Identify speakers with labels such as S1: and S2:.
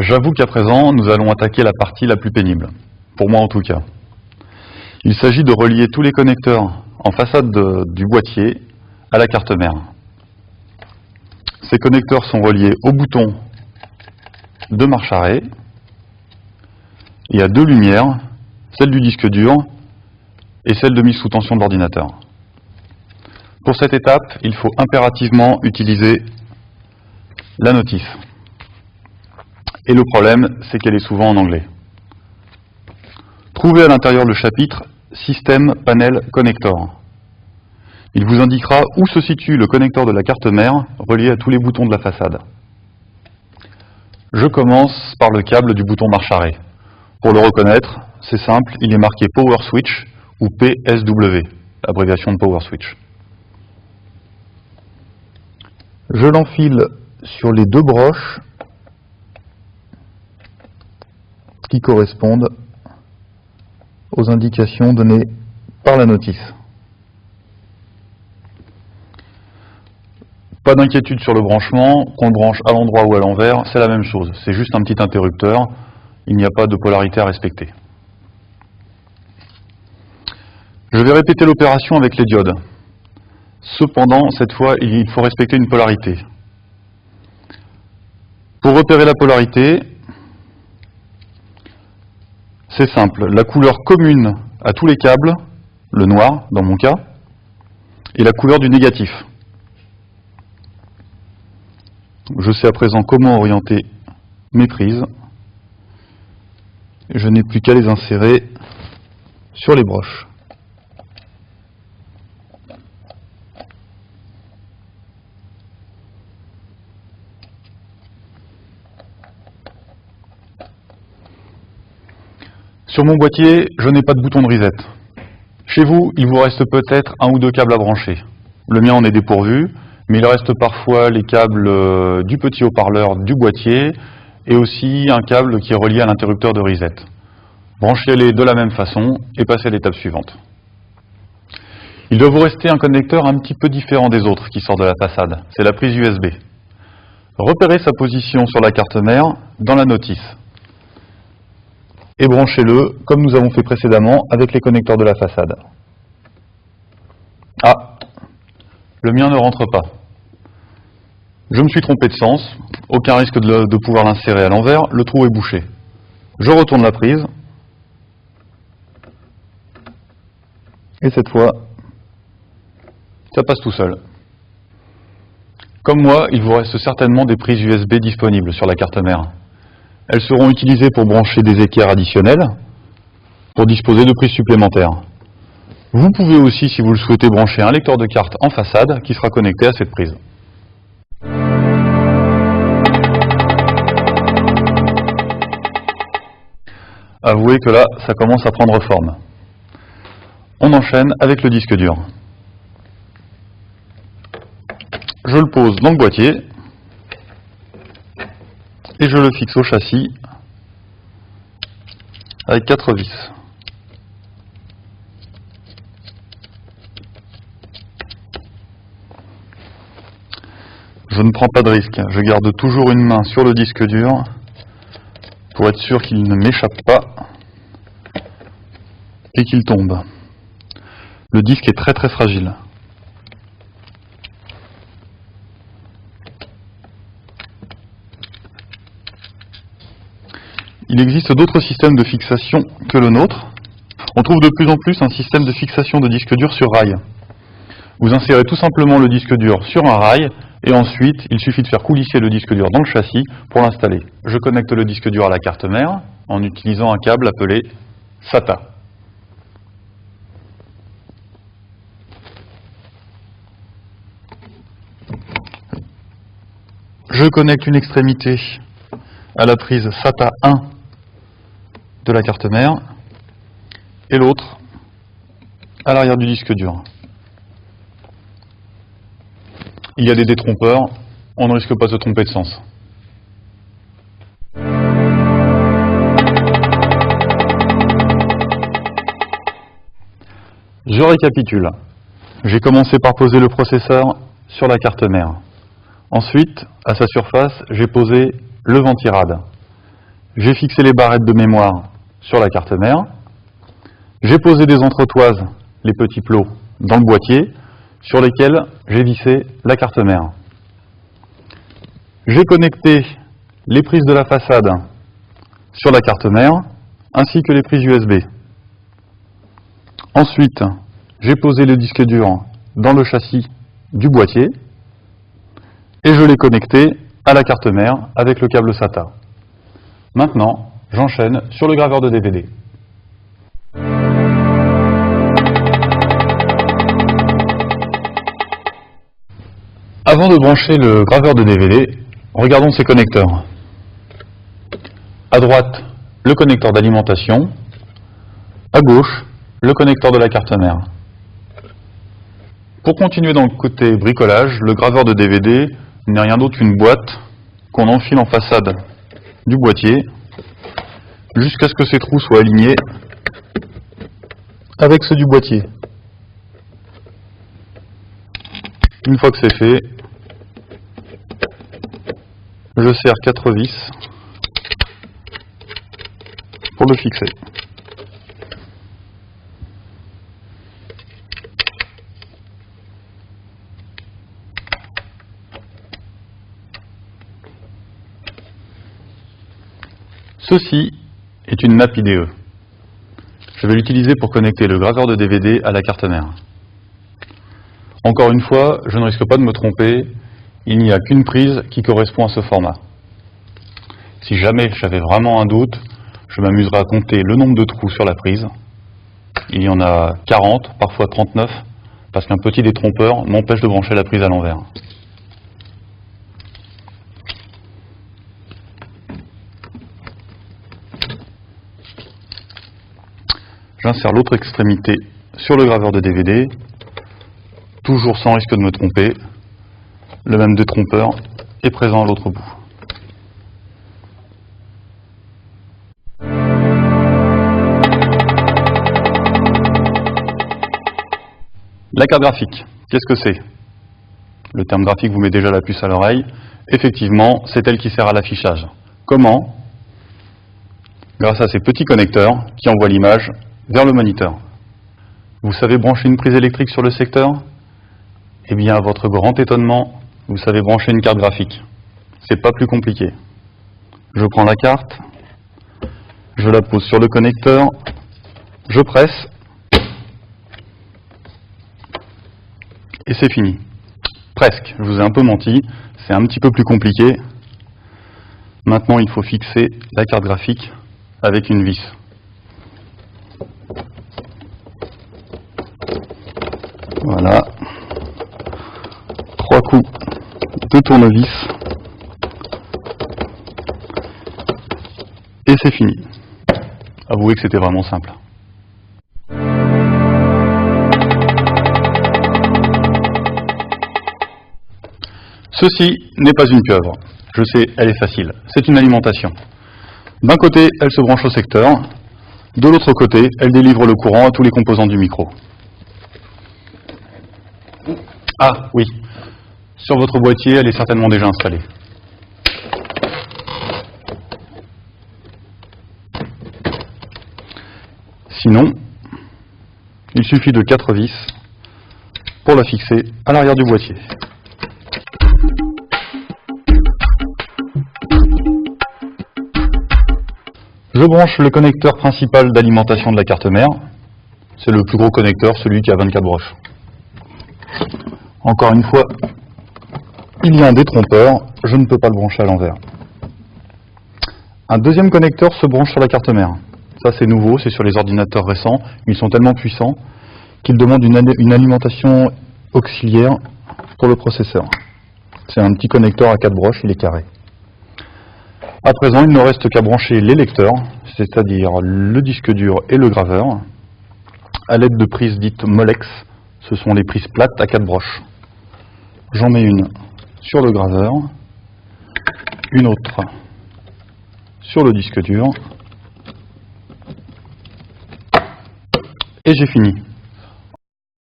S1: J'avoue qu'à présent, nous allons attaquer la partie la plus pénible, pour moi en tout cas. Il s'agit de relier tous les connecteurs en façade du boîtier à la carte mère. Ces connecteurs sont reliés au bouton de marche arrêt et à deux lumières, celle du disque dur et celle de mise sous tension de l'ordinateur. Pour cette étape, il faut impérativement utiliser la notice. Et le problème, c'est qu'elle est souvent en anglais. Trouvez à l'intérieur le chapitre Système Panel Connector. Il vous indiquera où se situe le connecteur de la carte mère relié à tous les boutons de la façade. Je commence par le câble du bouton marche arrêt. Pour le reconnaître, c'est simple, il est marqué Power Switch ou PSW, l'abréviation de Power Switch. Je l'enfile sur les deux broches qui correspondent aux indications données par la notice. Pas d'inquiétude sur le branchement, qu'on le branche à l'endroit ou à l'envers, c'est la même chose. C'est juste un petit interrupteur, il n'y a pas de polarité à respecter. Je vais répéter l'opération avec les diodes. Cependant, cette fois, il faut respecter une polarité. Pour repérer la polarité, c'est simple. La couleur commune à tous les câbles, le noir dans mon cas, et la couleur du négatif. Je sais à présent comment orienter mes prises. Je n'ai plus qu'à les insérer sur les broches. Sur mon boîtier, je n'ai pas de bouton de reset. Chez vous, il vous reste peut-être un ou deux câbles à brancher. Le mien en est dépourvu, mais il reste parfois les câbles du petit haut-parleur du boîtier et aussi un câble qui est relié à l'interrupteur de reset. Branchez-les de la même façon et passez à l'étape suivante. Il doit vous rester un connecteur un petit peu différent des autres qui sort de la façade. C'est la prise USB. Repérez sa position sur la carte mère dans la notice. Et branchez-le comme nous avons fait précédemment avec les connecteurs de la façade. Ah, le mien ne rentre pas. Je me suis trompé de sens, aucun risque de pouvoir l'insérer à l'envers, le trou est bouché. Je retourne la prise, et cette fois, ça passe tout seul. Comme moi, il vous reste certainement des prises USB disponibles sur la carte mère. Elles seront utilisées pour brancher des équerres additionnels, pour disposer de prises supplémentaires. Vous pouvez aussi, si vous le souhaitez, brancher un lecteur de carte en façade qui sera connecté à cette prise. Avouez que là, ça commence à prendre forme. On enchaîne avec le disque dur. Je le pose dans le boîtier et je le fixe au châssis avec 4 vis. Je ne prends pas de risque, je garde toujours une main sur le disque dur pour être sûr qu'il ne m'échappe pas et qu'il tombe. Le disque est très fragile. Il existe d'autres systèmes de fixation que le nôtre. On trouve de plus en plus un système de fixation de disque dur sur rail. Vous insérez tout simplement le disque dur sur un rail et ensuite il suffit de faire coulisser le disque dur dans le châssis pour l'installer. Je connecte le disque dur à la carte mère en utilisant un câble appelé SATA. Je connecte une extrémité à la prise SATA 1 de la carte mère et l'autre à l'arrière du disque dur. Il y a des détrompeurs, on ne risque pas de se tromper de sens. Je récapitule. J'ai commencé par poser le processeur sur la carte mère. Ensuite, à sa surface, j'ai posé le ventirad. J'ai fixé les barrettes de mémoire sur la carte mère. J'ai posé des entretoises, les petits plots, dans le boîtier, sur lesquels j'ai vissé la carte mère. J'ai connecté les prises de la façade sur la carte mère, ainsi que les prises USB. Ensuite, j'ai posé le disque dur dans le châssis du boîtier, et je l'ai connecté à la carte mère avec le câble SATA. Maintenant, j'enchaîne sur le graveur de DVD. Avant de brancher le graveur de DVD, regardons ces connecteurs. À droite, le connecteur d'alimentation. À gauche, le connecteur de la carte mère. Pour continuer dans le côté bricolage, le graveur de DVD n'est rien d'autre qu'une boîte qu'on enfile en façade du boîtier jusqu'à ce que ces trous soient alignés avec ceux du boîtier. Une fois que c'est fait, je serre 4 vis pour le fixer. Ceci est une nappe IDE. Je vais l'utiliser pour connecter le graveur de DVD à la carte mère. Encore une fois, je ne risque pas de me tromper, il n'y a qu'une prise qui correspond à ce format. Si jamais j'avais vraiment un doute, je m'amuserai à compter le nombre de trous sur la prise. Il y en a 40, parfois 39, parce qu'un petit détrompeur m'empêche de brancher la prise à l'envers. J'insère l'autre extrémité sur le graveur de DVD, toujours sans risque de me tromper. Le même détrompeur est présent à l'autre bout. La carte graphique, qu'est-ce que c'est? Le terme graphique vous met déjà la puce à l'oreille. Effectivement, c'est elle qui sert à l'affichage. Comment? Grâce à ces petits connecteurs qui envoient l'image vers le moniteur. Vous savez brancher une prise électrique sur le secteur? Eh bien, à votre grand étonnement, vous savez brancher une carte graphique. C'est pas plus compliqué. Je prends la carte, je la pose sur le connecteur, je presse, et c'est fini. Presque, je vous ai un peu menti, c'est un petit peu plus compliqué. Maintenant, il faut fixer la carte graphique avec une vis. Voilà. 3 coups de tournevis. Et c'est fini. Avouez que c'était vraiment simple. Ceci n'est pas une pieuvre. Je sais, elle est facile. C'est une alimentation. D'un côté, elle se branche au secteur. De l'autre côté, elle délivre le courant à tous les composants du micro. Ah oui, sur votre boîtier, elle est certainement déjà installée. Sinon, il suffit de 4 vis pour la fixer à l'arrière du boîtier. Je branche le connecteur principal d'alimentation de la carte mère. C'est le plus gros connecteur, celui qui a 24 broches. Encore une fois, il y a un détrompeur, je ne peux pas le brancher à l'envers. Un deuxième connecteur se branche sur la carte mère. Ça c'est nouveau, c'est sur les ordinateurs récents. Ils sont tellement puissants qu'ils demandent une alimentation auxiliaire pour le processeur. C'est un petit connecteur à 4 broches, il est carré. À présent, il ne reste qu'à brancher les lecteurs, c'est-à-dire le disque dur et le graveur, à l'aide de prises dites Molex. Ce sont les prises plates à 4 broches. J'en mets une sur le graveur, une autre sur le disque dur, et j'ai fini.